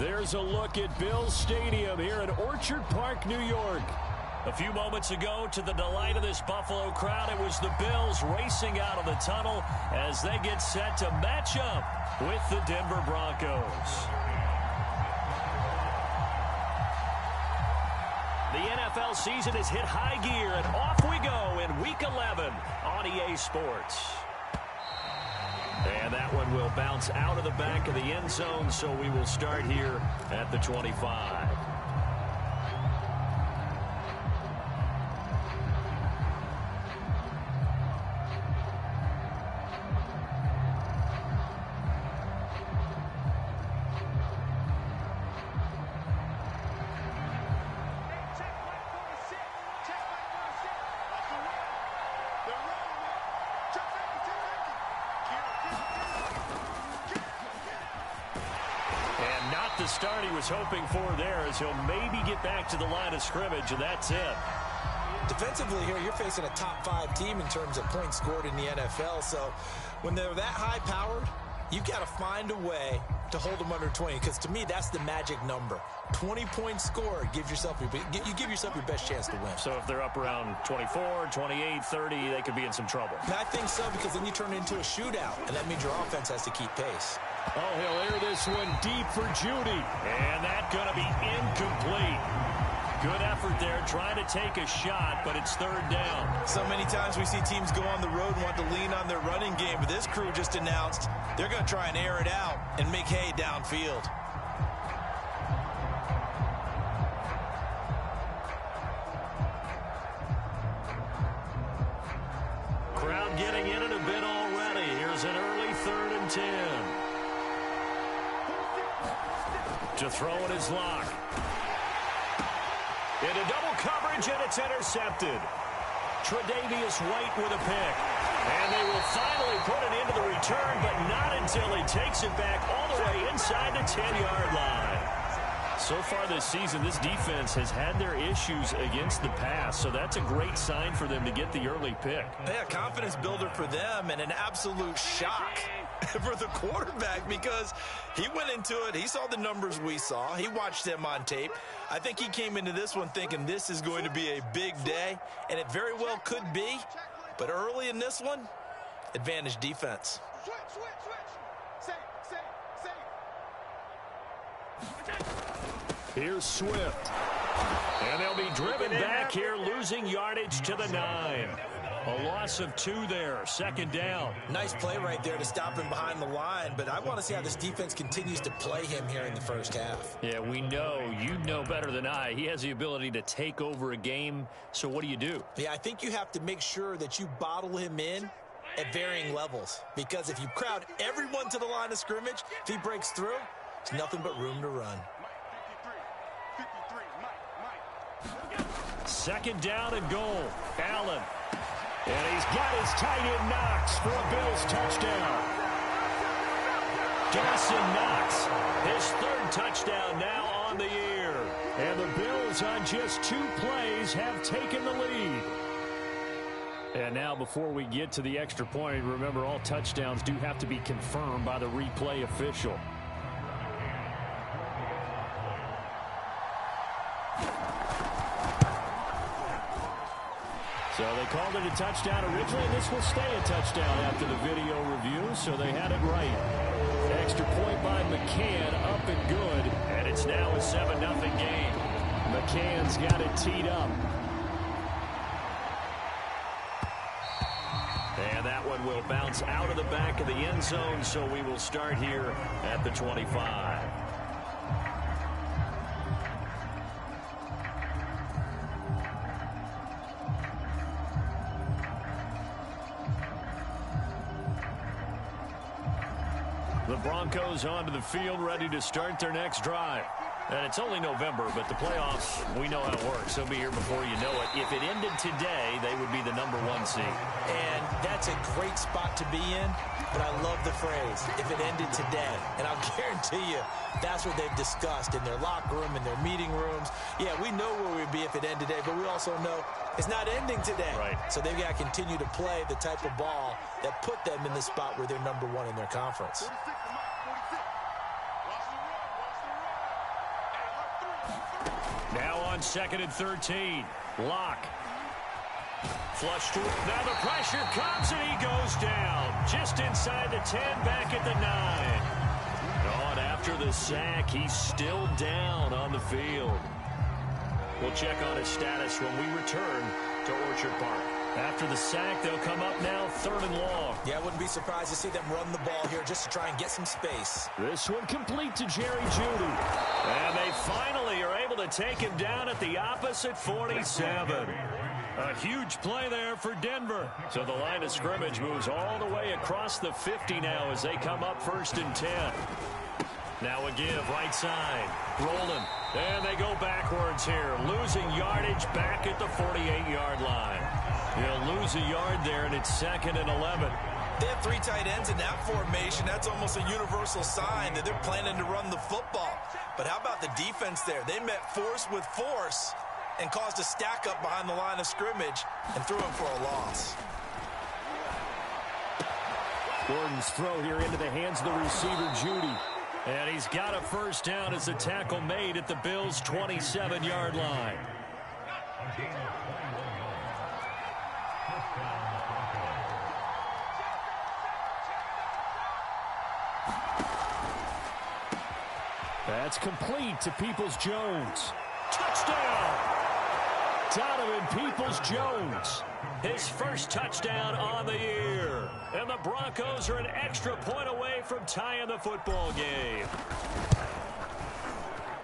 There's a look at Bills Stadium here in Orchard Park, New York. A few moments ago, to the delight of this Buffalo crowd, it was the Bills racing out of the tunnel as they get set to match up with the Denver Broncos. The NFL season has hit high gear, and off we go in Week 11 on EA Sports. And that one will bounce out of the back of the end zone, so we will start here at the 25. The start he was hoping for there as he'll maybe get back to the line of scrimmage, and that's it. Defensively here, you're facing a top 5 team in terms of points scored in the NFL, so when they're that high-powered, you've got to find a way to hold them under 20, because to me, that's the magic number. 20 points scored, you give yourself your best chance to win. So if they're up around 24, 28, 30, they could be in some trouble. And I think so, because then you turn it into a shootout, and that means your offense has to keep pace. Oh, he'll air this one deep for Judy. And that's going to be incomplete. Good effort there, trying to take a shot, but it's third down. So many times we see teams go on the road and want to lean on their running game, but this crew just announced they're going to try and air it out and make hay downfield. Crowd getting in it a bit already. Here's an early 3rd and 10. To throw in his lock. Into double coverage, and it's intercepted. Tre'Davious White with a pick. And they will finally put it into the return, but not until he takes it back all the way inside the 10-yard line. So far this season, this defense has had their issues against the pass, so that's a great sign for them to get the early pick. Yeah, confidence builder for them, and an absolute shock for the quarterback, because he went into it, he saw the numbers we saw, he watched them on tape. I think he came into this one thinking this is going to be a big day, and it very well could be, but early in this one, advantage defense. Here's Swift. And they'll be driven back here, losing yardage to the 9. A loss of 2 there, 2nd down. Nice play right there to stop him behind the line, but I want to see how this defense continues to play him here in the first half. Yeah, we know, you know better than I, he has the ability to take over a game, so what do? Yeah, I think you have to make sure that you bottle him in at varying levels, because if you crowd everyone to the line of scrimmage, if he breaks through, there's nothing but room to run. 2nd down and goal. Allen. And he's got his tight end Knox for a Bills touchdown. Dawson Knox, his 3rd touchdown now on the year. And the Bills on just 2 plays have taken the lead. And now before we get to the extra point, remember all touchdowns do have to be confirmed by the replay official. So they called it a touchdown originally. This will stay a touchdown after the video review, so they had it right. Extra point by McCann, up and good. And it's now a 7-0 game. McCann's got it teed up. And that one will bounce out of the back of the end zone, so we will start here at the 25. The Broncos onto the field, ready to start their next drive. And it's only November, but the playoffs, we know how it works. They'll be here before you know it. If it ended today, they would be the #1 seed. And that's a great spot to be in, but I love the phrase, if it ended today. And I'll guarantee you, that's what they've discussed in their locker room, in their meeting rooms. Yeah, we know where we'd be if it ended today, but we also know it's not ending today. Right. So they've got to continue to play the type of ball that put them in the spot where they're #1 in their conference. Now on 2nd and 13. Lock. Flush through. Now the pressure comes, and he goes down. Just inside the 10, back at the 9. On after the sack, he's still down on the field. We'll check on his status when we return to Orchard Park. After the sack, they'll come up now 3rd and long. Yeah, I wouldn't be surprised to see them run the ball here just to try and get some space. This one complete to Jerry Jeudy. And they finally are able to take him down at the opposite 47. A huge play there for Denver. So the line of scrimmage moves all the way across the 50 now as they come up 1st and 10. Now a give, right side. Rolling. And they go backwards here. Losing yardage back at the 48-yard line. He'll lose a yard there, and it's 2nd and 11. They have 3 tight ends in that formation. That's almost a universal sign that they're planning to run the football. But how about the defense there? They met force with force and caused a stack up behind the line of scrimmage and threw him for a loss. Gordon's throw here into the hands of the receiver, Jeudy. And he's got a 1st down as the tackle made at the Bills' 27-yard line. That's complete to Peoples-Jones. Touchdown! Donovan Peoples-Jones. His first touchdown on the year. And the Broncos are an extra point away from tying the football game.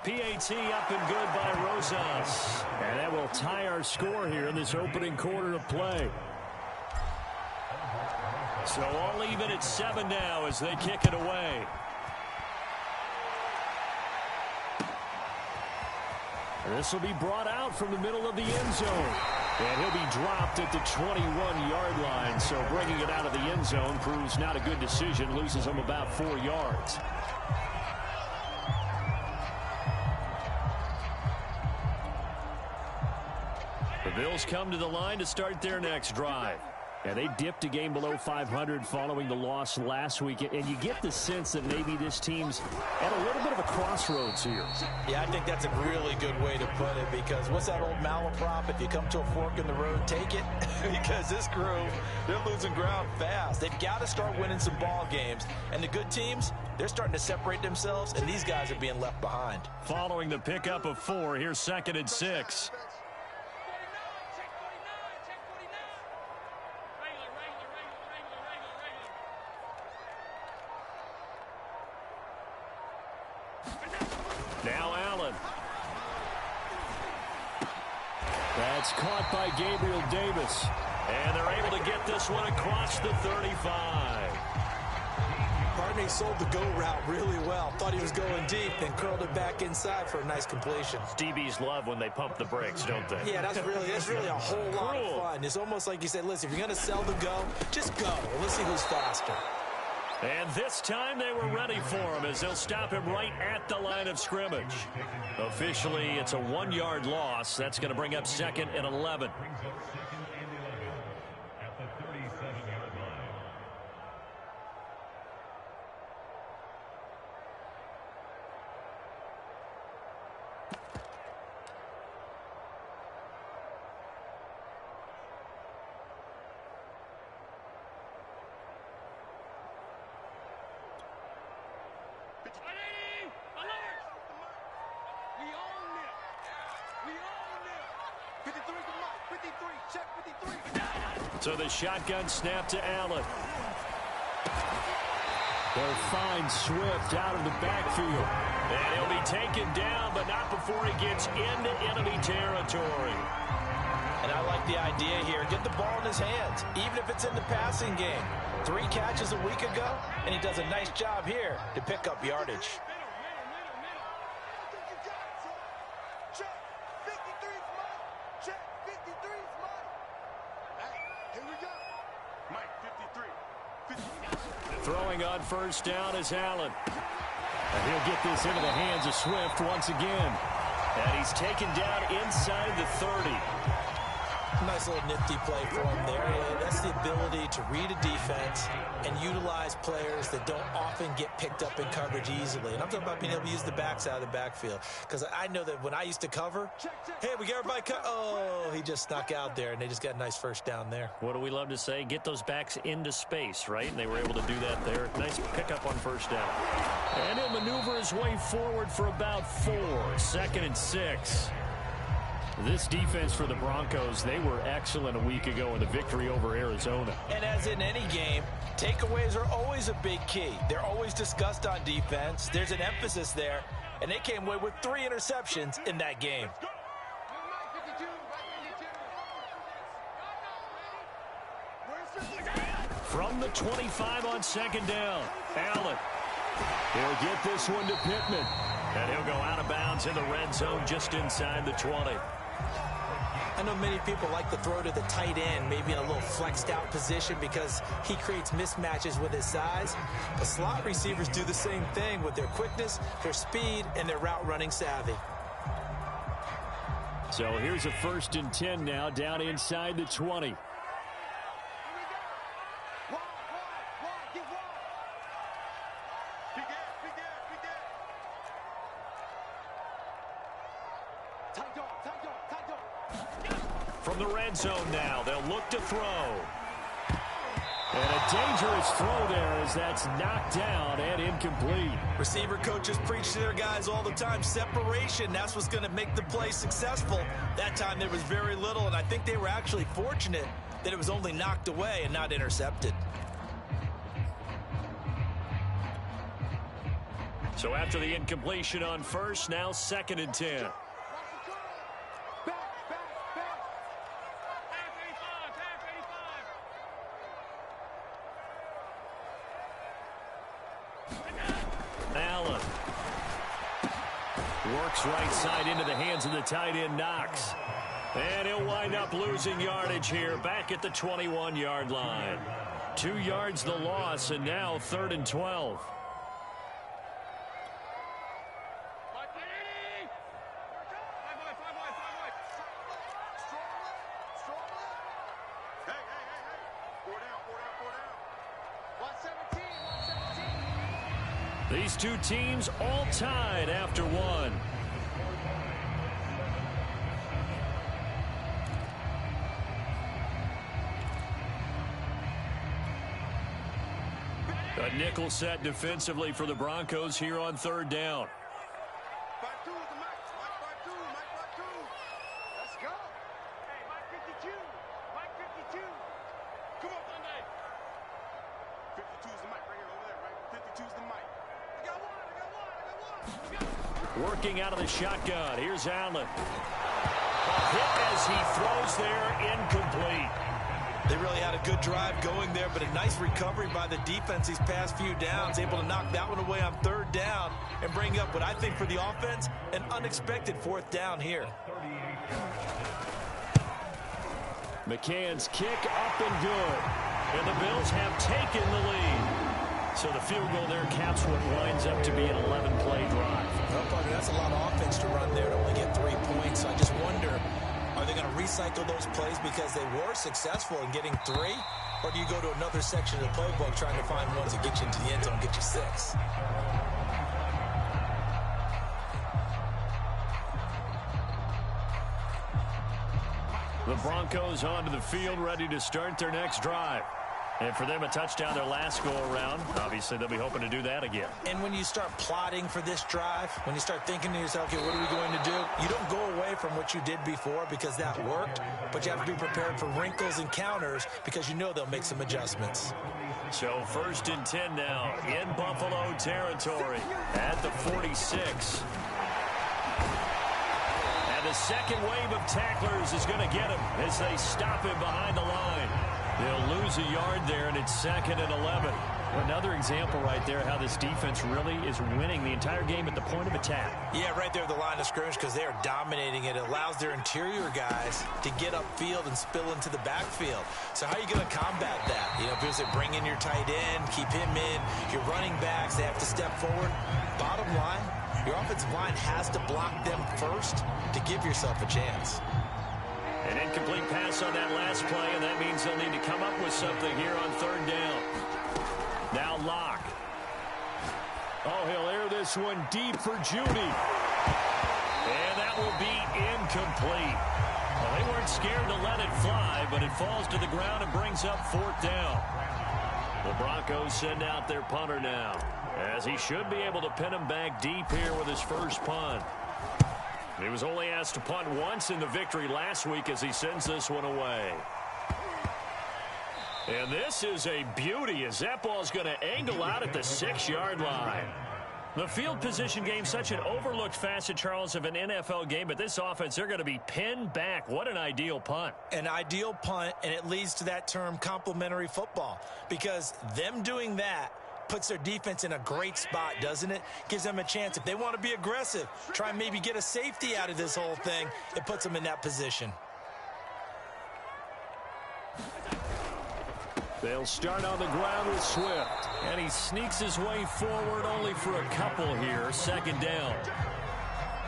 PAT up and good by Rosas. And that will tie our score here in this opening quarter of play. So all even at 7 now as they kick it away. This will be brought out from the middle of the end zone. And he'll be dropped at the 21-yard line. So bringing it out of the end zone proves not a good decision. Loses him about 4 yards. The Bills come to the line to start their next drive. Yeah, they dipped a game below 500 following the loss last week, and you get the sense that maybe this team's at a little bit of a crossroads here. Yeah, I think that's a really good way to put it, because what's that old malaprop? If you come to a fork in the road, take it. Because this crew, they're losing ground fast. They've got to start winning some ball games. And the good teams, they're starting to separate themselves, and these guys are being left behind. Following the pickup of 4, here's 2nd and 6. Now Allen. That's caught by Gabriel Davis. And they're able to get this one across the 35. Pardney sold the go route really well. Thought he was going deep and curled it back inside for a nice completion. DBs love when they pump the brakes, don't they? Yeah, that's really a whole lot of fun. It's almost like you said, listen, if you're going to sell the go, just go. Let's see who's faster. And this time they were ready for him as they'll stop him right at the line of scrimmage. Officially, it's a 1-yard loss. That's going to bring up 2nd and 11. So the shotgun snap to Allen. They'll find Swift out of the backfield. And he'll be taken down, but not before he gets into enemy territory. And I like the idea here. Get the ball in his hands, even if it's in the passing game. 3 catches a week ago, and he does a nice job here to pick up yardage. Throwing on 1st down is Allen. And he'll get this into the hands of Swift once again. And he's taken down inside the 30. Nice little nifty play for him there. Yeah, that's the ability to read a defense and utilize players that don't often get picked up in coverage easily. And I'm talking about being able to use the backs out of the backfield. Because I know that when I used to cover, hey, we got everybody cut. Oh, he just snuck out there, and they just got a nice first down there. What do we love to say? Get those backs into space, right? And they were able to do that there. Nice pickup on first down. And he'll maneuver his way forward for about 4. 2nd and 6. This defense for the Broncos, they were excellent a week ago in the victory over Arizona. And as in any game, takeaways are always a big key. They're always discussed on defense. There's an emphasis there, and they came away with 3 interceptions in that game. From the 25 on 2nd down, Allen. He'll get this one to Pittman. And he'll go out of bounds in the red zone just inside the 20. I know many people like to throw to the tight end, maybe in a little flexed out position because he creates mismatches with his size. But slot receivers do the same thing with their quickness, their speed, and their route running savvy. So here's a 1st and 10 now down inside the 20. From the red zone now, they'll look to throw. And a dangerous throw there as that's knocked down and incomplete. Receiver coaches preach to their guys all the time. Separation, that's what's going to make the play successful. That time there was very little, and I think they were actually fortunate that it was only knocked away and not intercepted. So after the incompletion on first, now 2nd and 10. Allen works right side into the hands of the tight end, Knox. And he'll wind up losing yardage here back at the 21-yard line. 2 yards the loss, and now 3rd and 12. These two teams all tied after 1. A nickel set defensively for the Broncos here on 3rd down. Working out of the shotgun. Here's Allen. A hit as he throws there, incomplete. They really had a good drive going there, but a nice recovery by the defense these past few downs, able to knock that one away on 3rd down and bring up what I think for the offense, an unexpected 4th down here. McCann's kick up and good. And the Bills have taken the lead. So the field goal there caps what winds up to be an 11-play drive. Well, partner, that's a lot of offense to run there to only get 3 points. So I just wonder, are they going to recycle those plays because they were successful in getting 3? Or do you go to another section of the playbook trying to find ones that get you into the end zone and get you 6? The Broncos onto the field, ready to start their next drive. And for them, a touchdown their last go-around. Obviously, they'll be hoping to do that again. And when you start plotting for this drive, when you start thinking to yourself, okay, what are we going to do? You don't go away from what you did before because that worked, but you have to be prepared for wrinkles and counters because you know they'll make some adjustments. So 1st and 10 now in Buffalo territory at the 46. And the second wave of tacklers is going to get him as they stop him behind the line. They'll lose a yard there, and it's 2nd and 11. Another example right there how this defense really is winning the entire game at the point of attack. Yeah, right there at the line of scrimmage because they are dominating it. It allows their interior guys to get upfield and spill into the backfield. So how are you going to combat that? You know, because they bring in your tight end, keep him in, your running backs, they have to step forward. Bottom line, your offensive line has to block them first to give yourself a chance. An incomplete pass on that last play, and that means they'll need to come up with something here on third down. Now Locke. Oh, he'll air this one deep for Judy. And that will be incomplete. Well, they weren't scared to let it fly, but it falls to the ground and brings up fourth down. The Broncos send out their punter now, as he should be able to pin him back deep here with his first punt. He was only asked to punt once in the victory last week as he sends this one away. And this is a beauty as that ball's going to angle out at the 6-yard line. The field position game, such an overlooked facet, Charles, of an NFL game, but this offense, they're going to be pinned back. What an ideal punt. An ideal punt, and it leads to that term complementary football, because them doing that puts their defense in a great spot, doesn't it? Gives them a chance. If they want to be aggressive, try and maybe get a safety out of this whole thing, it puts them in that position. They'll start on the ground with Swift. And he sneaks his way forward only for a couple here. Second down.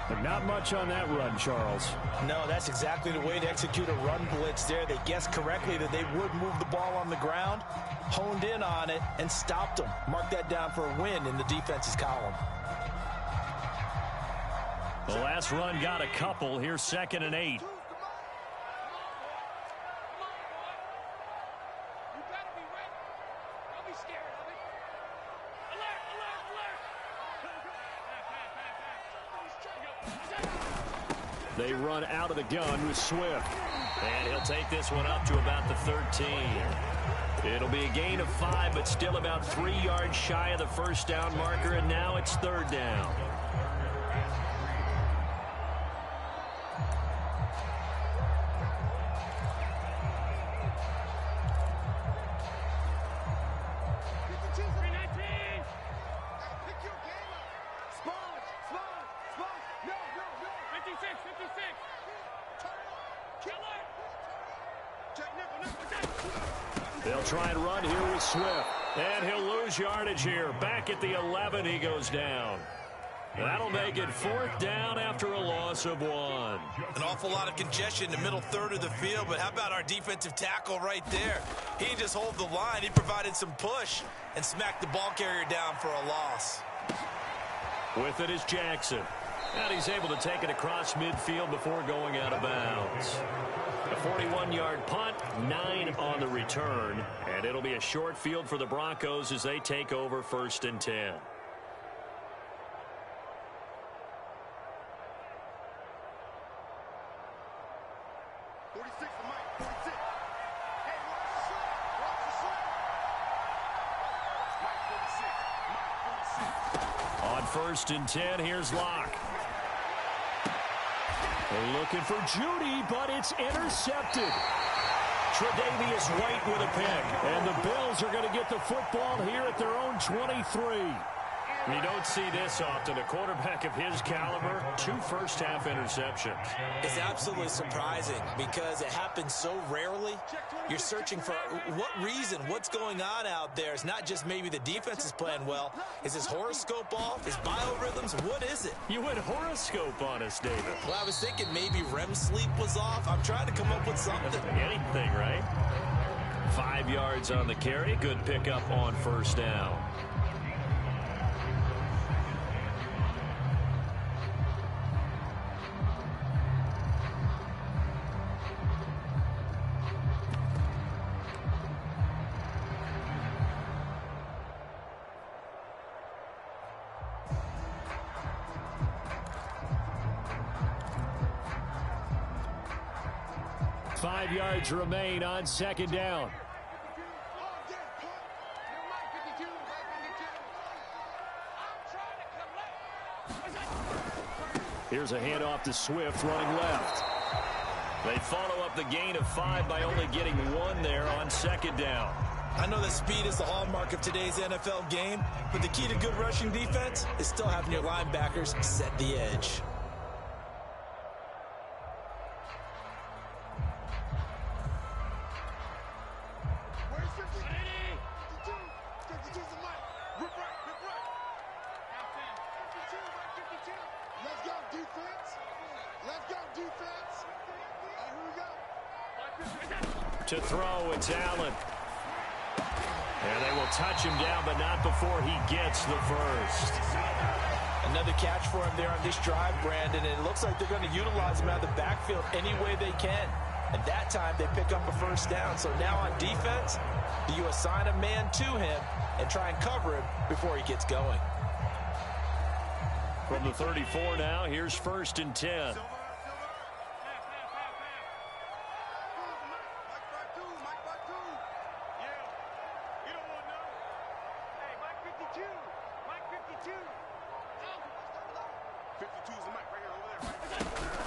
But not much on that run, Charles. No, that's exactly the way to execute a run blitz there. They guessed correctly that they would move the ball on the ground, honed in on it, and stopped them. Mark that down for a win in the defense's column. The last run got a couple. Here's 2nd and 8. They run out of the gun with Swift. And he'll take this one up to about the 13. It'll be a gain of 5, but still about 3 yards shy of the first down marker, and now it's third down. They'll try and run here with Swift. And he'll lose yardage here. Back at the 11, he goes down. That'll make it fourth down after a loss of 1. An awful lot of congestion in the middle third of the field, but how about our defensive tackle right there? He didn't just hold the line. He provided some push and smacked the ball carrier down for a loss. With it is Jackson. And he's able to take it across midfield before going out of bounds. A 41-yard punt, 9 on the return. And it'll be a short field for the Broncos as they take over 1st and 10. On 1st and 10, here's Locke. They're looking for Judy, but it's intercepted. Tre'Davious White with a pick. And the Bills are going to get the football here at their own 23. You don't see this often. A quarterback of his caliber, 2 first-half interceptions. It's absolutely surprising because it happens so rarely. You're searching for what reason, what's going on out there. It's not just maybe the defense is playing well. Is his horoscope off? His biorhythms? What is it? You went horoscope on us, David. Well, I was thinking maybe REM sleep was off. I'm trying to come up with something. Anything, right? 5 yards on the carry. Good pickup on 1st down. Five yards remain on 2nd down. Here's a handoff to Swift running left. They follow up the gain of 5 by only getting 1 there on 2nd down. I know that speed is the hallmark of today's NFL game, but the key to good rushing defense is still having your linebackers set the edge. Let's go, defense. Let's go, defense. All right, here we go. To throw, it's Allen. And they will touch him down, but not before he gets the first. Another catch for him there on this drive, Brandon, and it looks like they're going to utilize him out of the backfield any way they can. And that time, they pick up a first down. So now on defense, you assign a man to him and try and cover him before he gets going. From the 34 now, here's 1st and 10.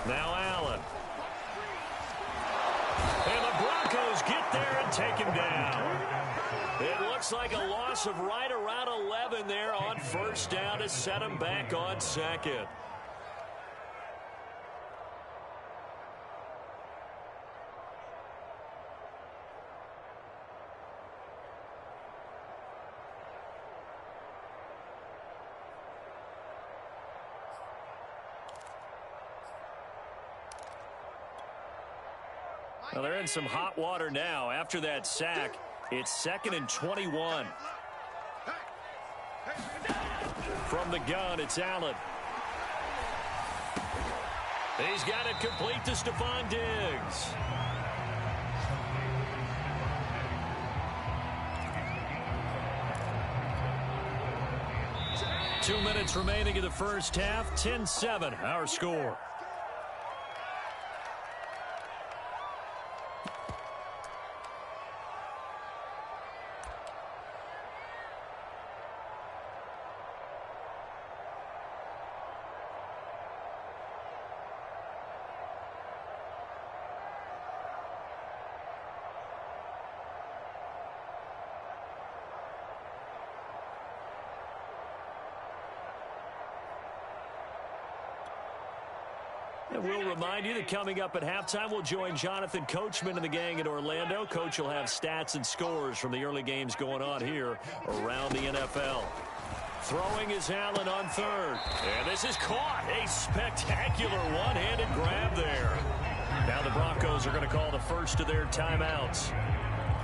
Now Allen. And the Broncos get there and take him down. It looks like a loss of right around 11 there on 1st down to set him back on 2nd. Well, they're in some hot water now. After that sack, it's 2nd and 21. From the gun, it's Allen. He's got it complete to Stephon Diggs. Two minutes remaining in the first half. 10-7, our score. And we'll remind you that coming up at halftime, we'll join Jonathan Coachman and the gang in Orlando. Coach will have stats and scores from the early games going on here around the NFL. Throwing is Allen on 3rd. And this is caught. A spectacular one-handed grab there. Now the Broncos are going to call the first of their timeouts.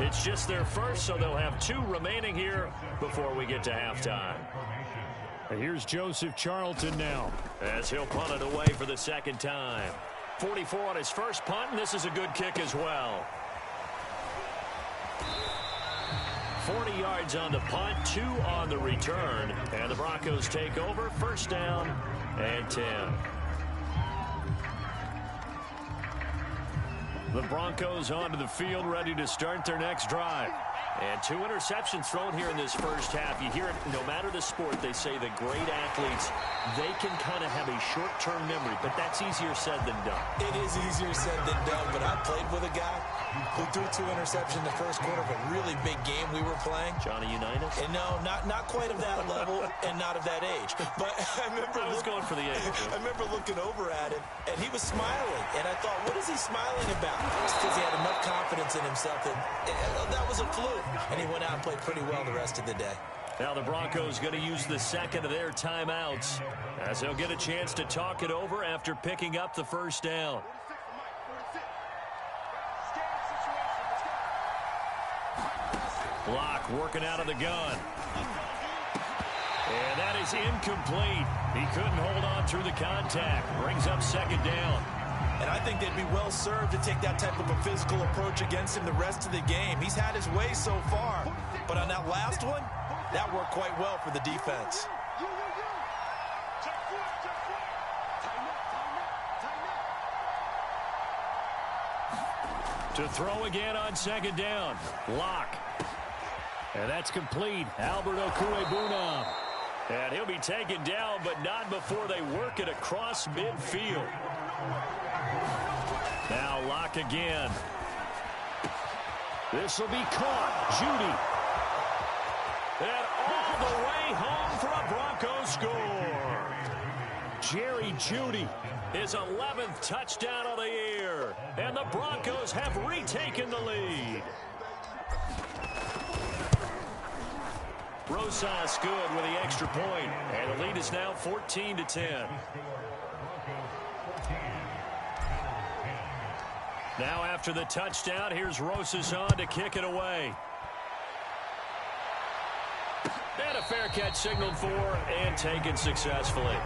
It's just their first, so they'll have 2 remaining here before we get to halftime. And here's Joseph Charlton now, as he'll punt it away for the 2nd time. 44 on his first punt, and this is a good kick as well. 40 yards on the punt, 2 on the return, and the Broncos take over. 1st down and 10. The Broncos onto the field, ready to start their next drive. And 2 interceptions thrown here in this first half. You hear it, no matter the sport, they say that great athletes, they can kind of have a short-term memory, but that's easier said than done. It is easier said than done, but I played with a guy who threw 2 interceptions in the first quarter of a really big game we were playing. Johnny Unitas? And no, not quite of that level and not of that age. But I was going for the age. I remember looking over at him, and he was smiling. And I thought, what is he smiling about? It's because he had enough confidence in himself that was a fluke. And he went out and played pretty well the rest of the day. Now the Broncos going to use the 2nd of their timeouts as they'll get a chance to talk it over after picking up the 1st down. Block working out of the gun. And that is incomplete. He couldn't hold on through the contact. Brings up 2nd down. And I think they'd be well served to take that type of a physical approach against him the rest of the game. He's had his way so far. But on that last one, that worked quite well for the defense. To throw again on 2nd down. Lock. And that's complete. Albert Okwuegbunam. And he'll be taken down, but not before they work it across midfield. Now Lock again. This will be caught. Judy. And all the way home for a Broncos score. Jerry Judy, his 11th touchdown of the year. And the Broncos have retaken the lead. Rosas good with the extra point. And the lead is now 14-10. Now after the touchdown, here's Rosas on to kick it away. And a fair catch signaled for and taken successfully.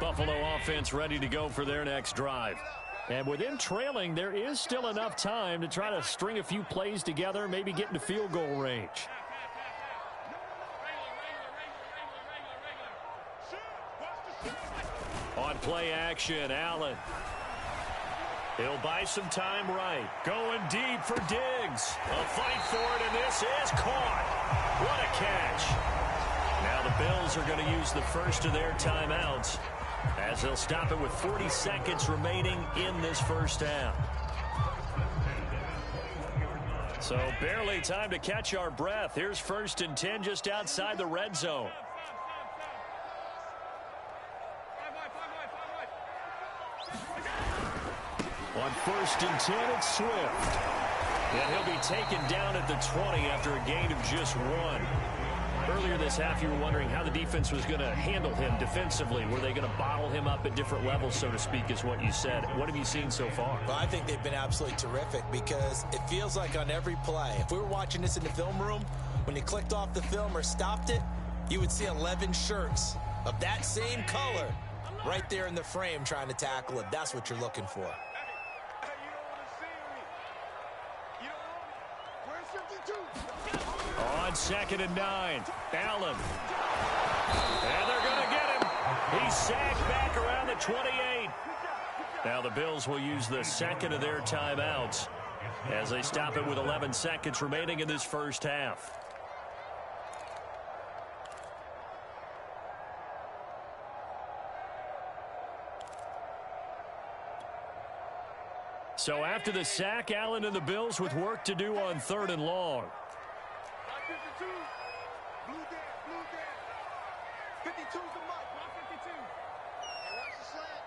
Buffalo offense ready to go for their next drive. And with them trailing, there is still enough time to try to string a few plays together, maybe get into field goal range. On play action, Allen. He'll buy some time right. Going deep for Diggs. A fight for it, and this is caught. What a catch. Now the Bills are going to use the first of their timeouts, as they'll stop it with 40 seconds remaining in this first half. So barely time to catch our breath. Here's 1st and 10 just outside the red zone. On 1st and 10, it's Swift. And he'll be taken down at the 20 after a gain of just 1. Earlier this half, you were wondering how the defense was going to handle him defensively. Were they going to bottle him up at different levels, so to speak, is what you said. What have you seen so far? Well, I think they've been absolutely terrific because it feels like on every play, if we were watching this in the film room, when you clicked off the film or stopped it, you would see 11 shirts of that same color right there in the frame trying to tackle him. That's what you're looking for. On 2nd and 9, Allen. And they're going to get him. He's sacked back around the 28. Now the Bills will use the second of their timeouts as they stop it with 11 seconds remaining in this first half. So after the sack, Allen and the Bills with work to do on 3rd and long. 52's the mic. 152. Hey, watch the slant.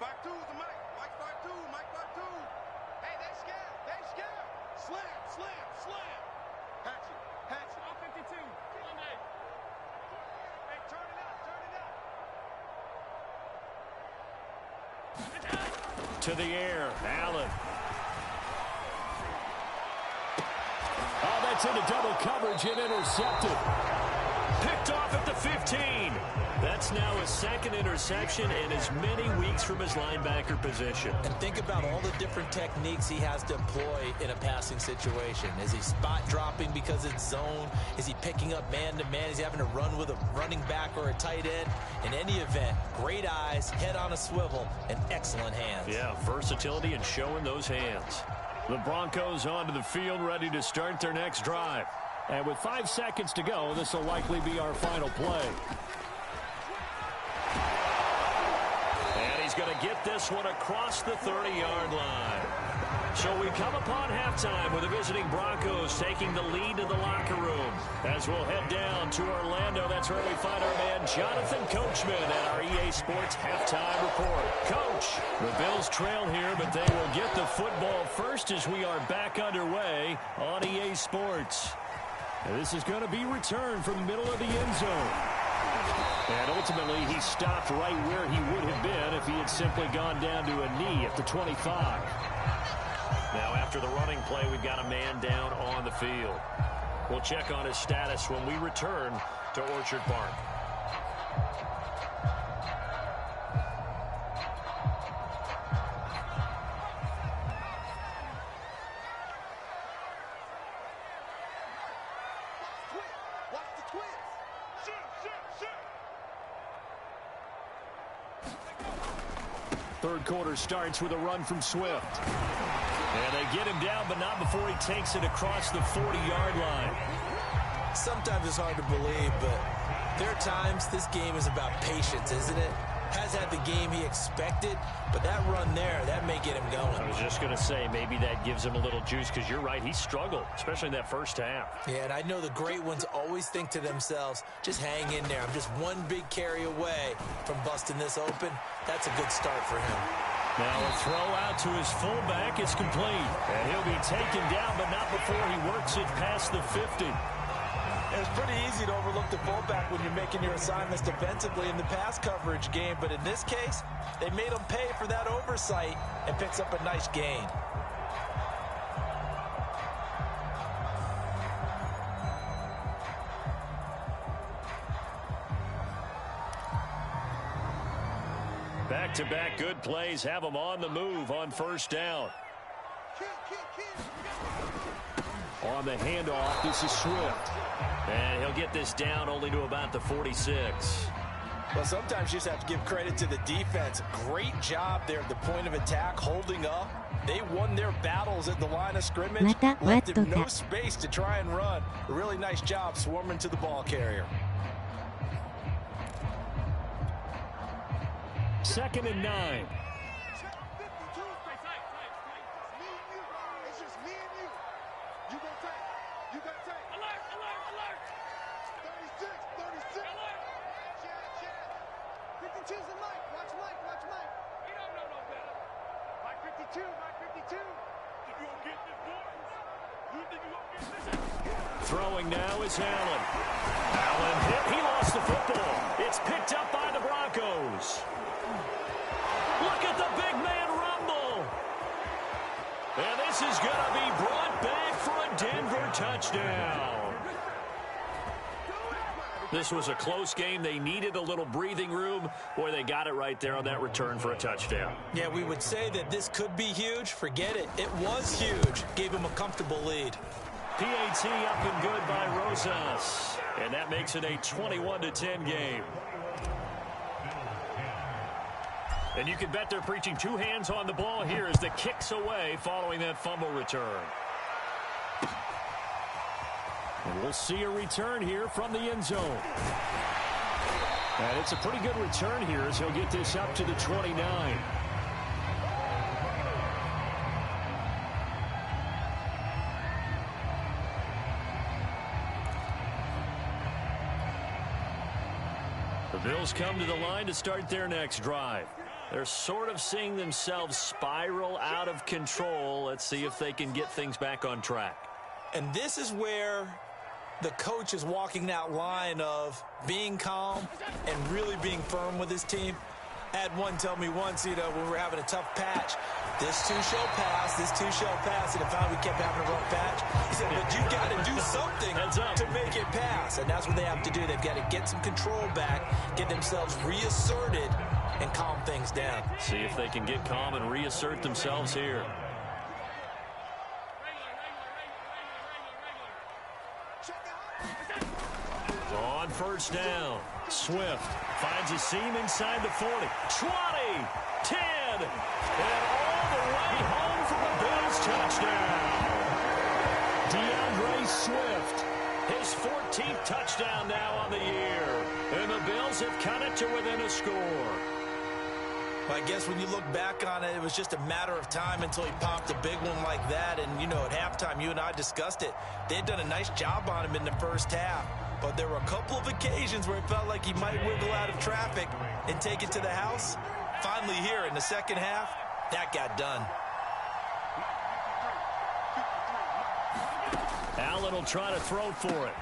52's the mic. Mike 52. Mike 52. Hey, they scared. They scared. Slam, slam, slam. Hatchet, hatchet. 152. Monday. Hey, turn it up, turn it up. To the air, Allen. Oh, that's into double coverage and intercepted. Picked off at the 15. That's now his 2nd interception in as many weeks from his linebacker position. And think about all the different techniques he has to employ in a passing situation. Is he spot dropping because it's zone? Is he picking up man-to-man? Is he having to run with a running back or a tight end? In any event, great eyes, head on a swivel, and excellent hands. Yeah, versatility and showing those hands. The Broncos onto the field, ready to start their next drive. And with 5 seconds to go, this will likely be our final play. And he's going to get this one across the 30-yard line. So we come upon halftime with the visiting Broncos taking the lead to the locker room. As we'll head down to Orlando, that's where we find our man Jonathan Coachman at our EA Sports Halftime Report. Coach, the Bills trail here, but they will get the football first as we are back underway on EA Sports. And this is going to be returned from the middle of the end zone. And ultimately, he stopped right where he would have been if he had simply gone down to a knee at the 25. Now, after the running play, we've got a man down on the field. We'll check on his status when we return to Orchard Park. Watch the twist. Third quarter starts with a run from Swift. And they get him down, but not before he takes it across the 40-yard line. Sometimes it's hard to believe, but there are times this game is about patience, isn't it? has had the game he expected, but that run there, that may get him going. I was just going to say, maybe that gives him a little juice, because you're right, he struggled, especially in that first half. Yeah, and I know the great ones always think to themselves, just hang in there. I'm just one big carry away from busting this open. That's a good start for him. Now a throw out to his fullback. It's complete. And he'll be taken down, but not before he works it past the 50. It's pretty easy to overlook the fullback when you're making your assignments defensively in the pass coverage game, but in this case, they made him pay for that oversight and picks up a nice gain. Back-to-back good plays have him on the move on first down. On the handoff, this is Swift. And he'll get this down only to about the 46. Well, sometimes you just have to give credit to the defense. Great job there at the point of attack, holding up. They won their battles at the line of scrimmage. Left them no space to try and run. A really nice job swarming to the ball carrier. 2nd and 9. Throwing now is Allen. Allen hit. He lost the football. It's picked up by the Broncos. Look at the big man rumble. And this is going to be brought back for a Denver touchdown. This was a close game. They needed a little breathing room. Boy, they got it right there on that return for a touchdown. Yeah, we would say that this could be huge. Forget it. It was huge. Gave him a comfortable lead. PAT up and good by Rosas. And that makes it a 21-10 game. And you can bet they're preaching two hands on the ball here as the kick's away following that fumble return. And we'll see a return here from the end zone. And it's a pretty good return here as he'll get this up to the 29. The Bills come to the line to start their next drive. They're sort of seeing themselves spiral out of control. Let's see if they can get things back on track. And this is where the coach is walking that line of being calm and really being firm with his team. I had one tell me once, when we were having a tough patch, this too shall pass, this too shall pass, and if we kept having a rough patch, he said, but you got to do something to make it pass, and that's what they have to do. They've got to get some control back, get themselves reasserted, and calm things down. See if they can get calm and reassert themselves here. On first down, Swift finds a seam inside the 40, 20, 10, and all the way home for the Bills touchdown. DeAndre Swift, his 14th touchdown now on the year, and the Bills have cut it to within a score. Well, I guess when you look back on it, it was just a matter of time until he popped a big one like that. And, at halftime, you and I discussed it. They had done a nice job on him in the first half. But there were a couple of occasions where it felt like he might wiggle out of traffic and take it to the house. Finally here in the second half, that got done. Allen will try to throw for it.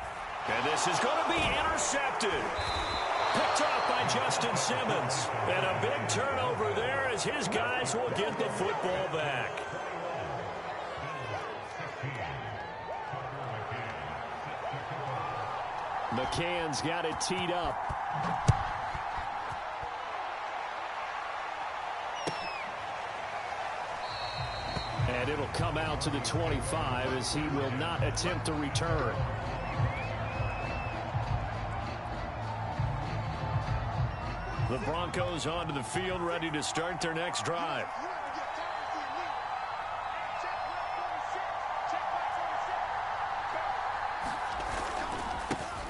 And this is going to be intercepted. Picked off by Justin Simmons. And a big turnover there as his guys will get the football back. McCann's got it teed up. And it'll come out to the 25 as he will not attempt to return. The Broncos onto the field, ready to start their next drive.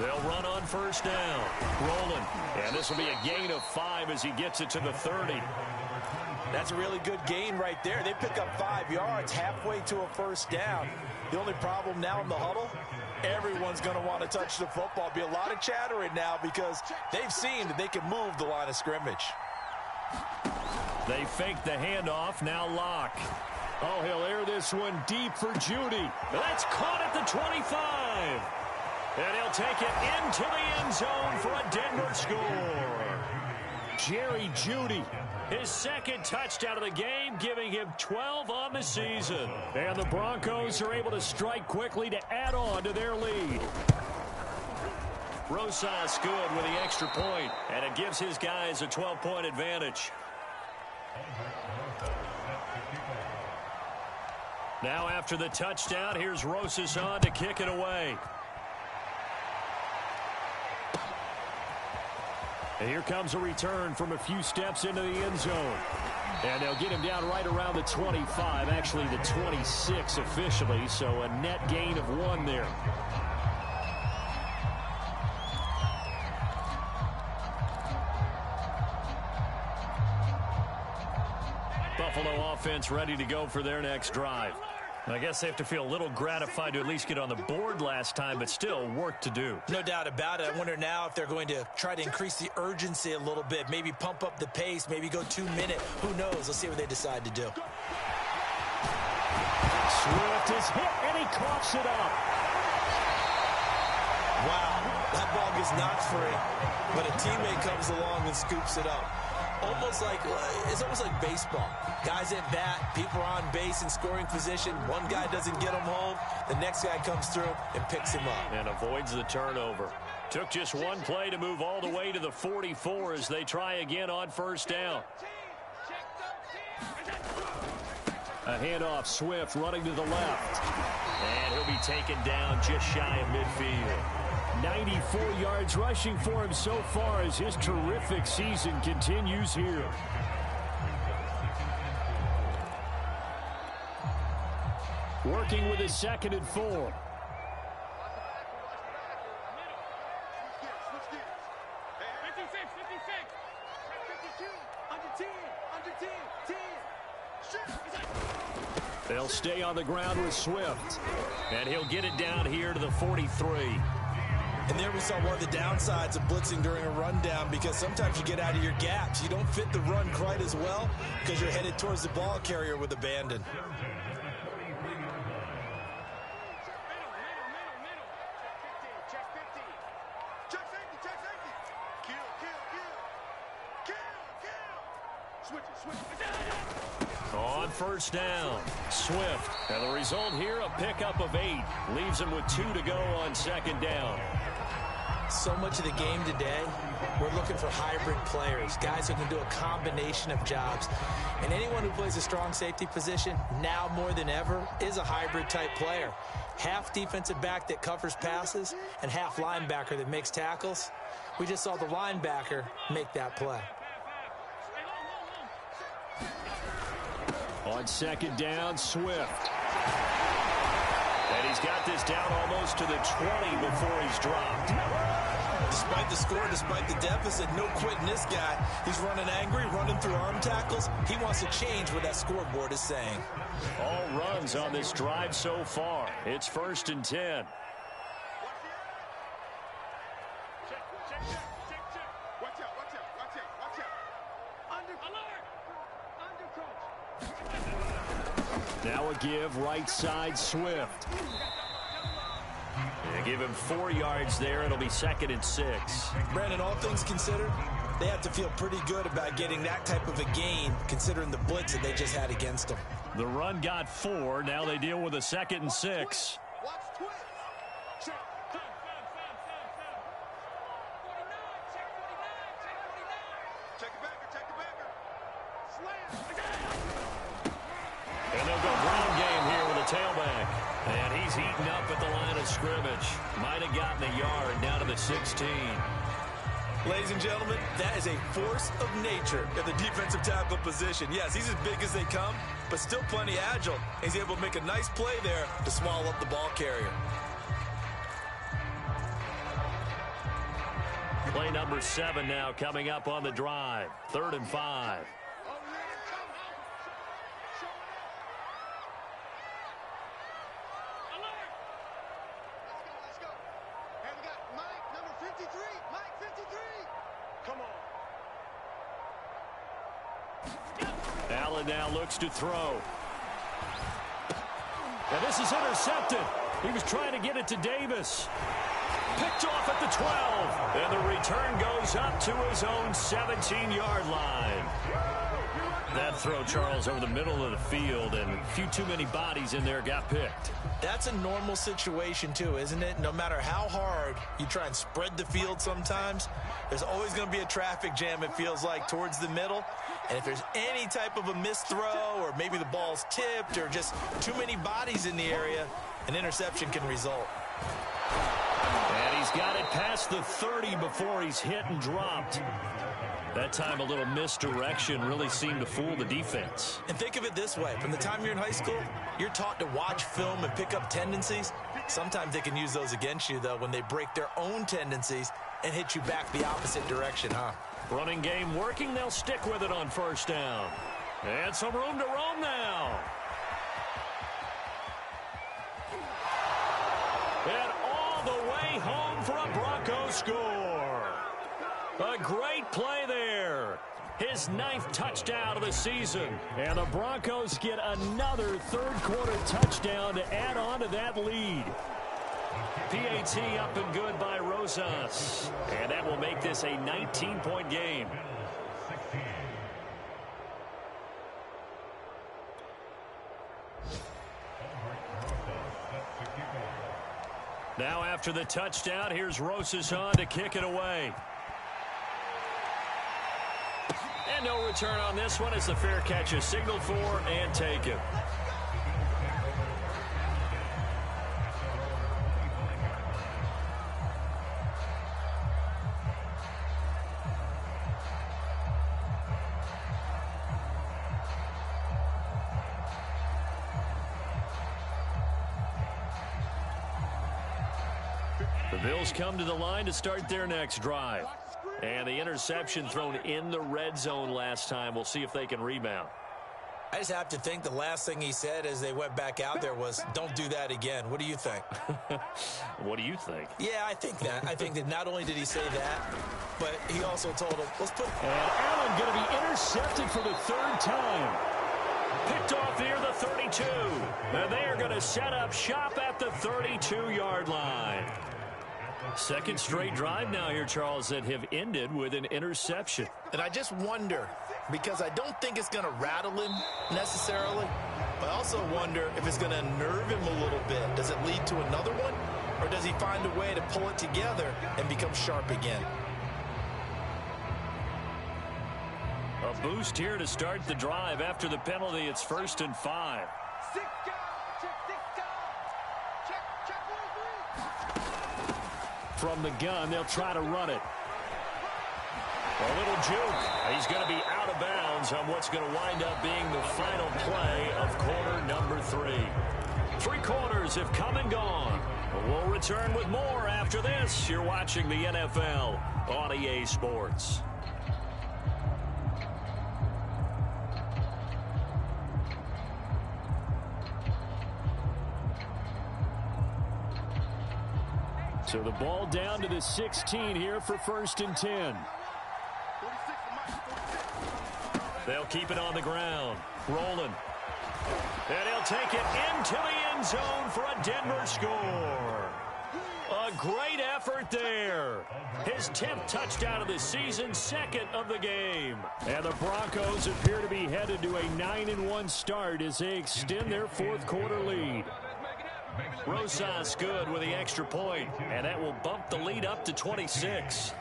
They'll run on first down. Rolling. And this will be a gain of 5 as he gets it to the 30. That's a really good gain right there. They pick up 5 yards halfway to a first down. The only problem now in the huddle, everyone's going to want to touch the football. Be a lot of chattering now because they've seen that they can move the line of scrimmage. They fake the handoff. Now Locke. Oh, he'll air this one deep for Judy. That's caught at the 25. And he'll take it into the end zone for a Denver score. Jerry Judy, his second touchdown of the game, giving him 12 on the season. And the Broncos are able to strike quickly to add on to their lead. Rosas good with the extra point, and it gives his guys a 12-point advantage. Now after the touchdown, here's Rosas on to kick it away. And here comes a return from a few steps into the end zone. And they'll get him down right around the 25, actually the 26 officially, so a net gain of 1 there. Buffalo offense ready to go for their next drive. I guess they have to feel a little gratified to at least get on the board last time, but still work to do. No doubt about it. I wonder now if they're going to try to increase the urgency a little bit, maybe pump up the pace, maybe go 2-minute. Who knows? Let's see what they decide to do. Swift is hit, and he coughs it up. Wow, that ball gets knocked free, but a teammate comes along and scoops it up. It's almost like baseball. Guys at bat, people are on base in scoring position. One guy doesn't get him home. The next guy comes through and picks him up. And avoids the turnover. Took just one play to move all the way to the 44 as they try again on first down. A handoff, Swift running to the left. And he'll be taken down just shy of midfield. 94 yards rushing for him so far as his terrific season continues here. Working with his 2nd and 4. They'll stay on the ground with Swift. And he'll get it down here to the 43. And there we saw one of the downsides of blitzing during a rundown, because sometimes you get out of your gaps. You don't fit the run quite as well because you're headed towards the ball carrier with abandon. On first down, Swift. And the result here, a pickup of 8. Leaves him with 2 to go on 2nd down. So much of the game today, we're looking for hybrid players, guys who can do a combination of jobs. And anyone who plays a strong safety position, now more than ever, is a hybrid type player. Half defensive back that covers passes and half linebacker that makes tackles. We just saw the linebacker make that play. On 2nd down, Swift. And he's got this down almost to the 20 before he's dropped. Despite the score, despite the deficit, no quitting this guy. He's running angry, running through arm tackles. He wants to change what that scoreboard is saying. All runs on this drive so far. It's 1st and 10. Now a give, right side, Swift. They give him 4 yards there. It'll be 2nd and 6. Brandon, all things considered, they have to feel pretty good about getting that type of a gain, considering the blitz that they just had against them. The run got 4. Now they deal with a 2nd and 6. And they'll go ground game here with a tailback. And he's eaten up at the line of scrimmage. Might have gotten a yard down to the 16. Ladies and gentlemen, that is a force of nature at the defensive tackle position. Yes, he's as big as they come, but still plenty agile. He's able to make a nice play there to swallow up the ball carrier. Play number 7 now coming up on the drive. 3rd and 5. Let's go. Hey, we got Mike, number 53. Mike, 53. Come on. Allen now looks to throw. And this is intercepted. He was trying to get it to Davis. Picked off at the 12. And the return goes up to his own 17-yard line. That throw, Charles, over the middle of the field, and a few too many bodies in there got picked. That's a normal situation, too, isn't it? No matter how hard you try and spread the field sometimes, there's always going to be a traffic jam, it feels like, towards the middle. And if there's any type of a missed throw or maybe the ball's tipped or just too many bodies in the area, an interception can result. And he's got it past the 30 before he's hit and dropped. That time a little misdirection really seemed to fool the defense. And think of it this way. From the time you're in high school, you're taught to watch film and pick up tendencies. Sometimes they can use those against you, though, when they break their own tendencies and hit you back the opposite direction, huh? Running game working. They'll stick with it on 1st down. And some room to roam now. And all the way home for a Broncos score. A great play there. His 9th touchdown of the season. And the Broncos get another 3rd quarter touchdown to add on to that lead. PAT up and good by Rosas. And that will make this a 19-point game. Now after the touchdown, here's Rosas on to kick it away. And no return on this one as the fair catch is signaled for and taken. The Bills come to the line to start their next drive. And the interception thrown in the red zone last time. We'll see if they can rebound. I just have to think the last thing he said as they went back out there was, don't do that again. What do you think? What do you think? Yeah, I think that. I think that not only did he say that, but he also told him, let's put... And Allen going to be intercepted for the 3rd time. Picked off near the 32. And they are going to set up shop at the 32-yard line. 2nd straight drive now here, Charles, that have ended with an interception. And I just wonder, because I don't think it's going to rattle him necessarily, but I also wonder if it's going to unnerve him a little bit. Does it lead to another one, or does he find a way to pull it together and become sharp again? A boost here to start the drive. After the penalty, it's 1st and 5. From the gun, they'll try to run it. A little juke. He's going to be out of bounds on what's going to wind up being the final play of quarter number 3. 3 quarters have come and gone. We'll return with more after this. You're watching the NFL on EA Sports. So the ball down to the 16 here for 1st and 10. They'll keep it on the ground. Rolling. And he'll take it into the end zone for a Denver score. A great effort there. His 10th touchdown of the season, 2nd of the game. And the Broncos appear to be headed to a 9-1 start as they extend their 4th quarter lead. Rosas good with the extra point, and that will bump the lead up to 26.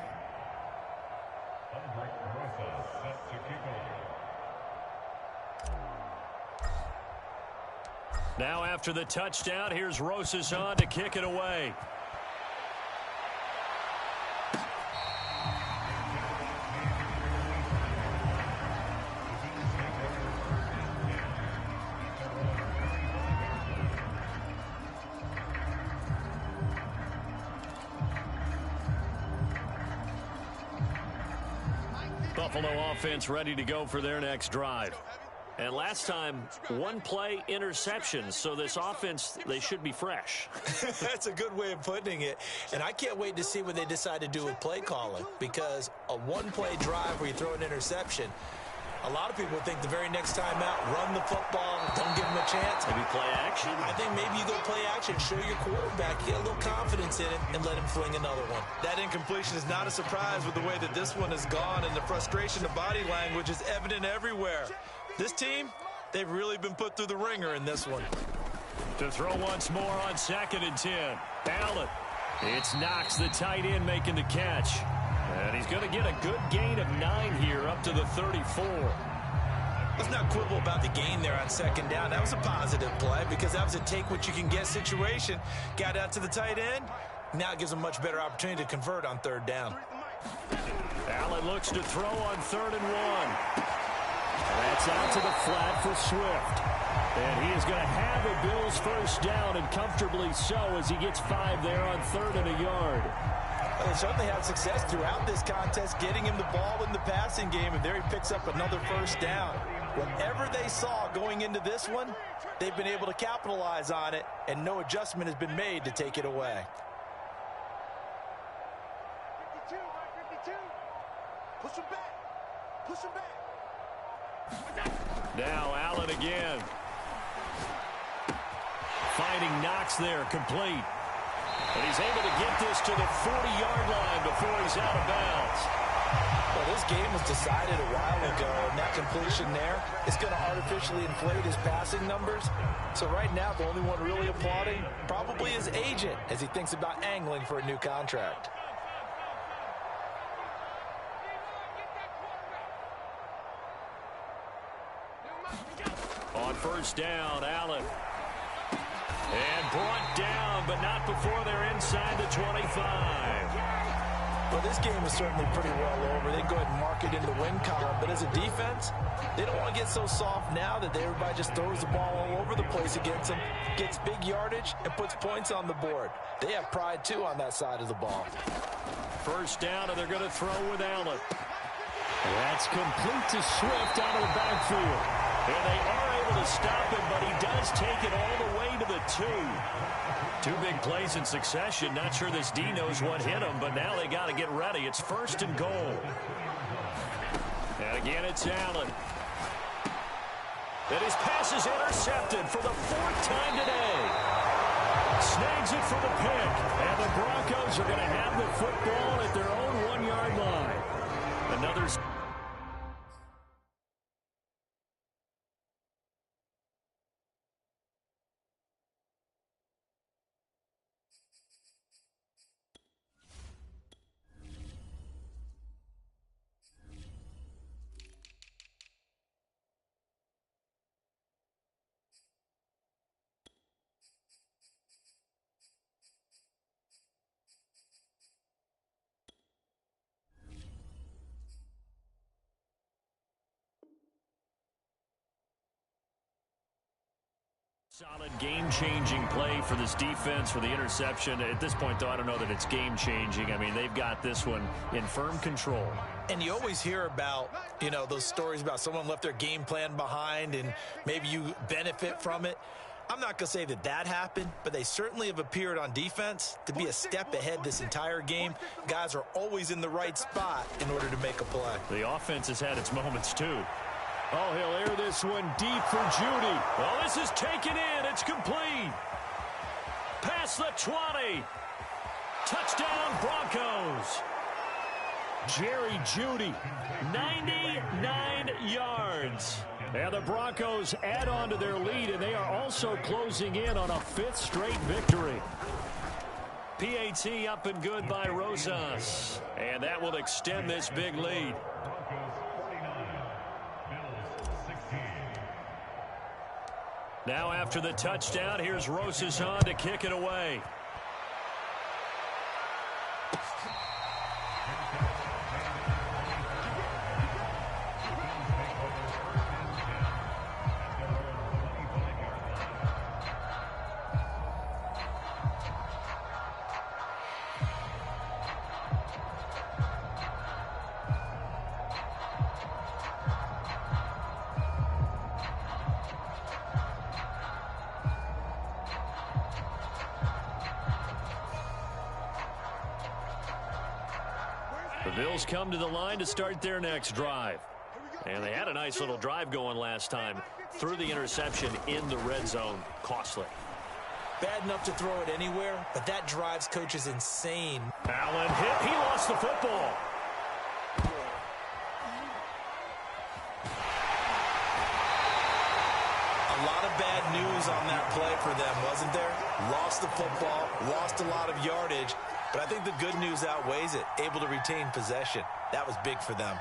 Now after the touchdown, here's Rosas on to kick it away. Buffalo offense ready to go for their next drive. And last time, one play interception. So this offense, they should be fresh. That's a good way of putting it. And I can't wait to see what they decide to do with play calling, because a one-play drive where you throw an interception, a lot of people think the very next time out, run the football, don't give them a chance. Maybe play action? I think maybe you go play action, show your quarterback, get a little confidence in it, and let him fling another one. That incompletion is not a surprise with the way that this one has gone, and the frustration of body language is evident everywhere. This team, they've really been put through the ringer in this one. To throw once more on 2nd and 10. Allen. It's Knox, the tight end, making the catch. And he's going to get a good gain of 9 here up to the 34. Let's not quibble about the gain there on 2nd down. That was a positive play because that was a take-what-you-can-get situation. Got out to the tight end. Now it gives him a much better opportunity to convert on 3rd down. Allen looks to throw on 3rd and 1. That's out to the flat for Swift. And he is going to have a Bills first down, and comfortably so, as he gets 5 there on 3rd and a yard. Well, they certainly had success throughout this contest, getting him the ball in the passing game, and there he picks up another first down. Whatever they saw going into this one, they've been able to capitalize on it, and no adjustment has been made to take it away. 52, 52. Push him back. Push him back. Now Allen again. Finding Knox there, complete. And he's able to get this to the 40-yard line before he's out of bounds. Well, this game was decided a while ago, and that completion there is going to artificially inflate his passing numbers. So right now, the only one really applauding probably his agent as he thinks about angling for a new contract. On 1st down, Allen. And brought down, but not before they're inside the 25. Well, this game is certainly pretty well over. They go ahead and mark it in the win column. But as a defense, they don't want to get so soft now that everybody just throws the ball all over the place against them, gets big yardage, and puts points on the board. They have pride, too, on that side of the ball. 1st down, and they're going to throw with Allen. That's complete to Swift out of the backfield. And they are able to stop him, but he does take it all the way to the 2. 2 big plays in succession. Not sure this D knows what hit him, but now they got to get ready. It's 1st and goal. And again, it's Allen. And his pass is intercepted for the 4th time today. Snags it for the pick. And the Broncos are going to have the football at their own 1-yard line. Another... Solid game-changing play for this defense for the interception. At this point, though, I don't know that it's game-changing. I mean, they've got this one in firm control. And you always hear about, those stories about someone left their game plan behind and maybe you benefit from it. I'm not going to say that that happened, but they certainly have appeared on defense to be a step ahead this entire game. Guys are always in the right spot in order to make a play. The offense has had its moments, too. Oh, he'll air this one deep for Judy. Well, this is taken in. It's complete. Past the 20. Touchdown, Broncos. Jerry Judy, 99 yards. And the Broncos add on to their lead, and they are also closing in on a 5th straight victory. PAT up and good by Rosas. And that will extend this big lead. Now after the touchdown, here's Rosas on to kick it away. The Bills come to the line to start their next drive. And they had a nice little drive going last time. Threw the interception in the red zone. Costly. Bad enough to throw it anywhere, but that drives coach is insane. Allen hit. He lost the football. A lot of bad news on that play for them, wasn't there? Lost the football, lost a lot of yardage, but I think the good news outweighs it. Able to retain possession. That was big for them.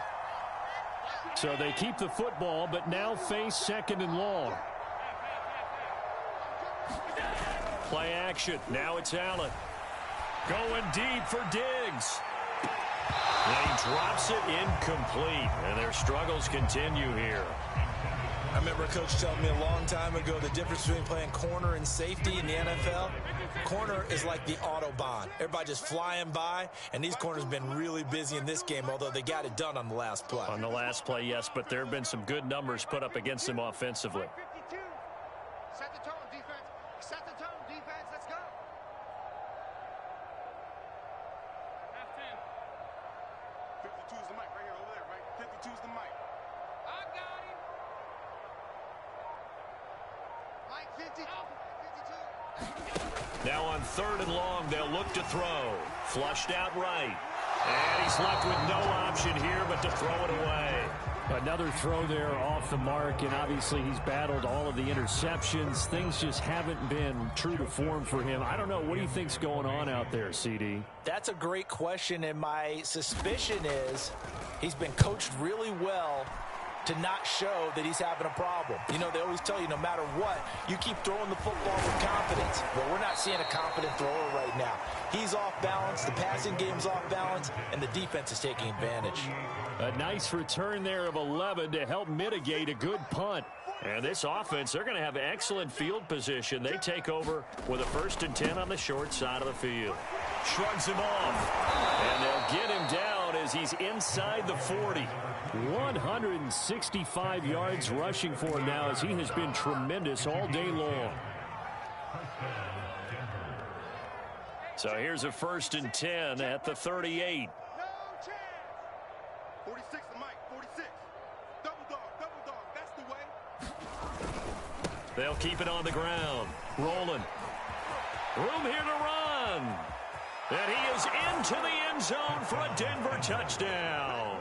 So they keep the football, but now face second and long. Play action. Now it's Allen. Going deep for Diggs. And he drops it incomplete. And their struggles continue here. I remember a coach telling me a long time ago the difference between playing corner and safety in the NFL. Corner is like the Autobahn. Everybody just flying by, and these corners have been really busy in this game, although they got it done on the last play. On the last play, yes, but there have been some good numbers put up against them offensively. Set the tone, defense. Set the tone, defense. Let's go. Half 10. 52 is the mic right here, over there, right? 52 is the mic. I got him. Mike 52. 52. Now on third and long, they'll look to throw. Flushed out right. And he's left with no option here but to throw it away. Another throw there off the mark, and obviously he's battled all of the interceptions. Things just haven't been true to form for him. I don't know. What do you think's going on out there, CD? That's a great question, and my suspicion is he's been coached really well to not show that he's having a problem. You know, they always tell you no matter what, you keep throwing the football with confidence. Well, we're not seeing a confident thrower right now. He's off balance, the passing game's off balance, and the defense is taking advantage. A nice return there of 11 to help mitigate a good punt. And this offense, they're going to have excellent field position. They take over with a 1st and 10 on the short side of the field. Shrugs him off. And they'll get him down as he's inside the 40. 165 yards rushing for him now as he has been tremendous all day long. So here's a 1st and 10 at the 38. No chance. 46 the mic, 46. Double dog, that's the way. They'll keep it on the ground. Rolling. Room here to run. And he is into the end zone for a Denver touchdown.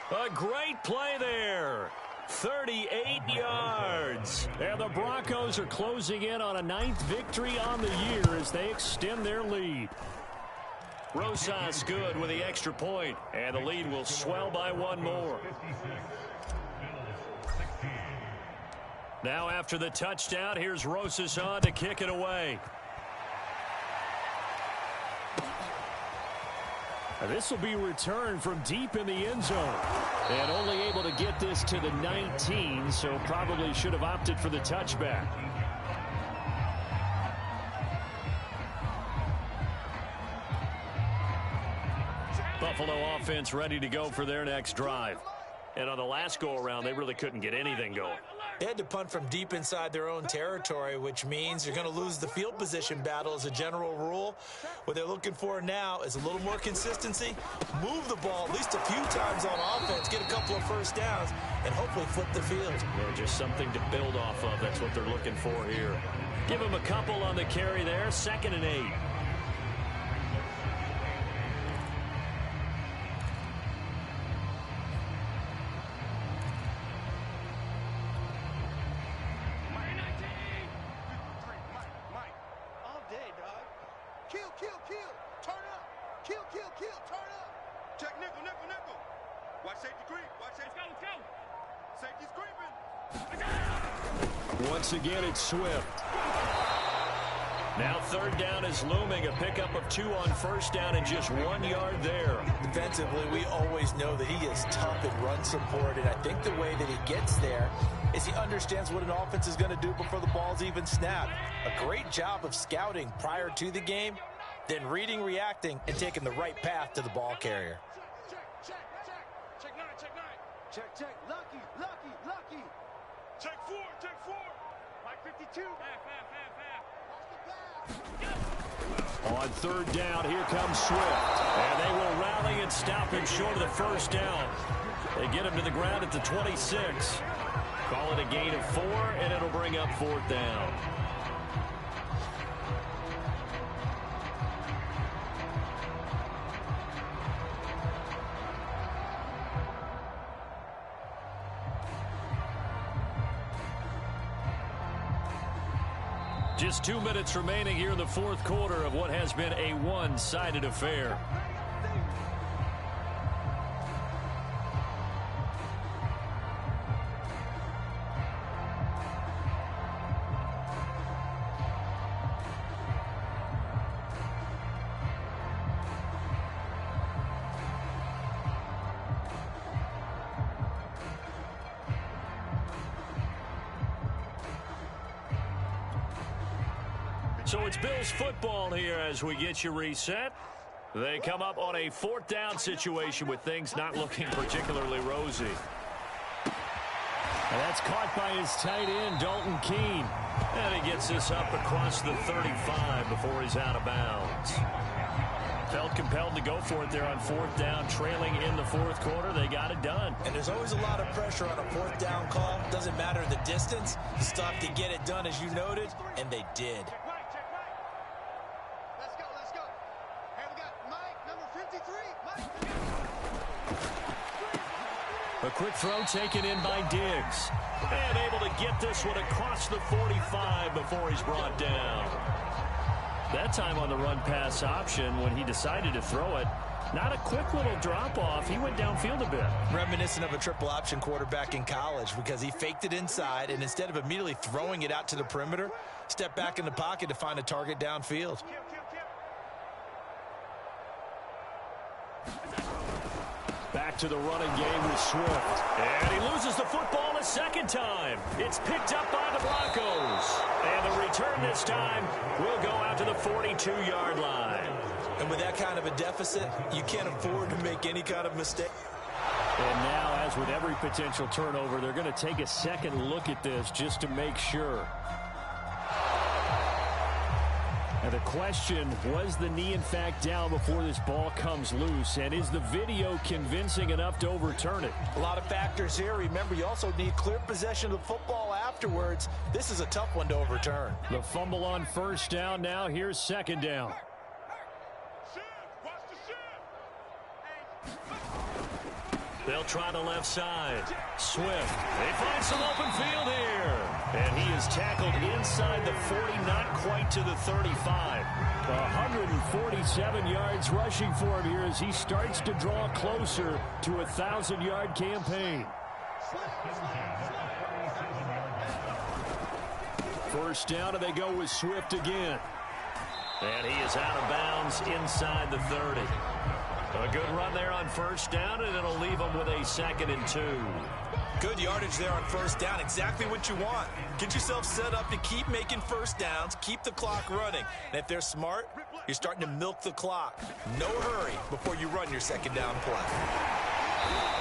A great play there. 38 yards. And the Broncos are closing in on a 9th victory on the year as they extend their lead. Rosas good with the extra point, and the lead will swell by one more. Now after the touchdown, here's Rosas on to kick it away. This will be returned from deep in the end zone. And only able to get this to the 19, so probably should have opted for the touchback. Buffalo offense ready to go for their next drive. And on the last go-around, they really couldn't get anything going. They had to punt from deep inside their own territory, which means you're going to lose the field position battle as a general rule. What they're looking for now is a little more consistency, move the ball at least a few times on offense, get a couple of first downs, and hopefully flip the field. Yeah, just something to build off of. That's what they're looking for here. Give him a couple on the carry there. 2nd and 8. Once again, it's Swift. Now 3rd down is looming. A pickup of 2 on 1st down and just 1 yard there. Defensively, we always know that he is tough in run support, and I think the way that he gets there is he understands what an offense is going to do before the ball's even snapped. A great job of scouting prior to the game, then reading, reacting, and taking the right path to the ball carrier. Check. Lucky. Check 4. Mike 52. Half. Watch the pass. On third down, here comes Swift. And they will rally and stop him short of the first down. They get him to the ground at the 26. Call it a gain of 4, and it'll bring up fourth down. Just 2 minutes remaining here in the fourth quarter of what has been a one-sided affair. So it's Bills football here as we get you reset. They come up on a fourth down situation with things not looking particularly rosy. And that's caught by his tight end, Dalton Keene. And he gets this up across the 35 before he's out of bounds. Felt compelled to go for it there on fourth down, trailing in the fourth quarter. They got it done. And there's always a lot of pressure on a fourth down call. Doesn't matter the distance. Stop to get it done, as you noted, and they did. A quick throw taken in by Diggs. And able to get this one across the 45 before he's brought down. That time on the run-pass option when he decided to throw it. Not a quick little drop-off. He went downfield a bit. Reminiscent of a triple option quarterback in college because he faked it inside, and instead of immediately throwing it out to the perimeter, stepped back in the pocket to find a target downfield. Back to the running game with Swift. And he loses the football a second time. It's picked up by the Broncos. And the return this time will go out to the 42-yard line. And with that kind of a deficit, you can't afford to make any kind of mistake. And now, as with every potential turnover, they're going to take a second look at this just to make sure. And the question, was the knee in fact down before this ball comes loose? And is the video convincing enough to overturn it? A lot of factors here. Remember, you also need clear possession of the football afterwards. This is a tough one to overturn. The fumble on first down now. Here's second down. They'll try the left side. Swift. They find some open field here. And he is tackled inside the 40, not quite to the 35. 147 yards rushing for him here as he starts to draw closer to a 1,000-yard campaign. First down, and they go with Swift again. And he is out of bounds inside the 30. A good run there on first down, and it'll leave them with a 2nd and 2. Good yardage there on first down. Exactly what you want. Get yourself set up to keep making first downs, keep the clock running. And if they're smart, you're starting to milk the clock. No hurry before you run your second down play.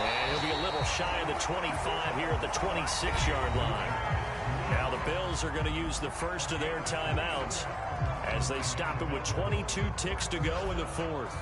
And he'll be a little shy of the 25 here at the 26-yard line. Now the Bills are going to use the first of their timeouts as they stop it with 22 ticks to go in the fourth.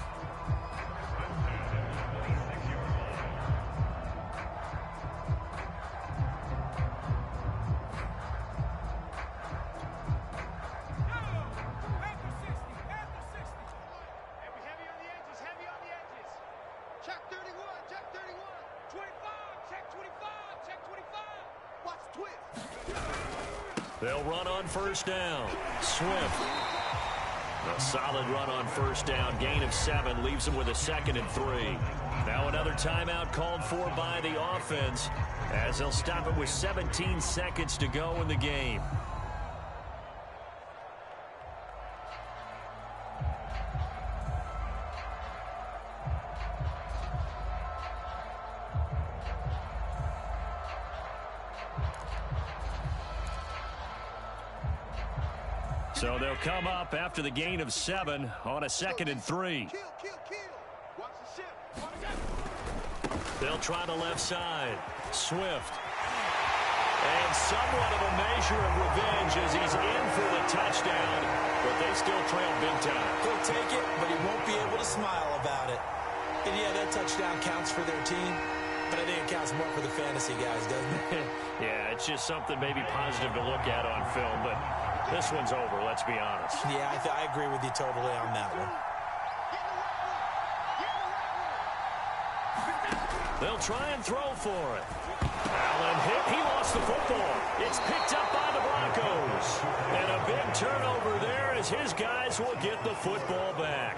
They'll run on first down. Swift. A solid run on first down. Gain of 7 leaves them with a 2nd and 3. Now another timeout called for by the offense as they'll stop it with 17 seconds to go in the game. So they'll come up after the gain of 7 on a 2nd and 3. They'll try the left side. Swift. And somewhat of a measure of revenge as he's in for the touchdown, but they still trail big time. He'll take it, but he won't be able to smile about it. And yeah, that touchdown counts for their team, but I think it counts more for the fantasy guys, doesn't it? Yeah, it's just something maybe positive to look at on film, but this one's over, let's be honest. Yeah, I agree with you totally on that one. They'll try and throw for it. Allen hit. He lost the football. It's picked up by the Broncos. And a big turnover there as his guys will get the football back.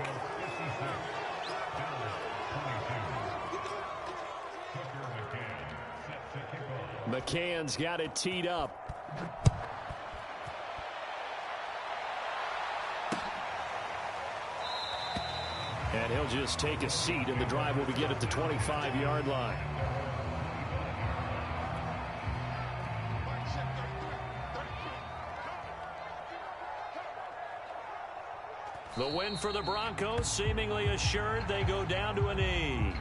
McCann's got it teed up. And he'll just take a seat, and the drive will begin at the 25-yard line. The win for the Broncos seemingly assured. They go down to a knee.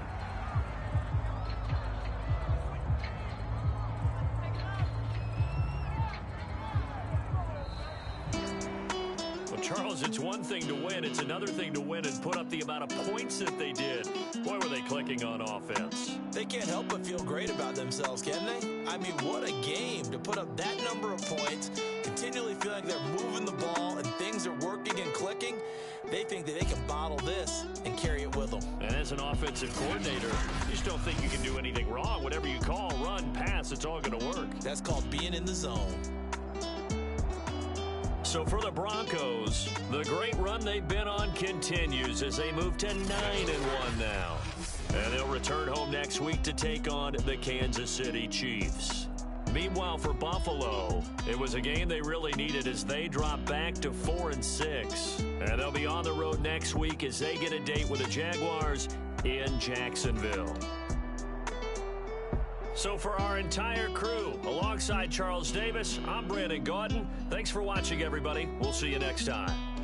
Charles, it's one thing to win. It's another thing to win and put up the amount of points that they did. Boy, were they clicking on offense. They can't help but feel great about themselves, can they? I mean, what a game to put up that number of points, continually feel like they're moving the ball and things are working and clicking. They think that they can bottle this and carry it with them. And as an offensive coordinator, you just don't think you can do anything wrong. Whatever you call, run, pass, it's all going to work. That's called being in the zone. So for the Broncos, the great run they've been on continues as they move to 9-1 now. And they'll return home next week to take on the Kansas City Chiefs. Meanwhile, for Buffalo, it was a game they really needed as they drop back to 4-6. And they'll be on the road next week as they get a date with the Jaguars in Jacksonville. So for our entire crew, alongside Charles Davis, I'm Brandon Gaudin. Thanks for watching, everybody. We'll see you next time.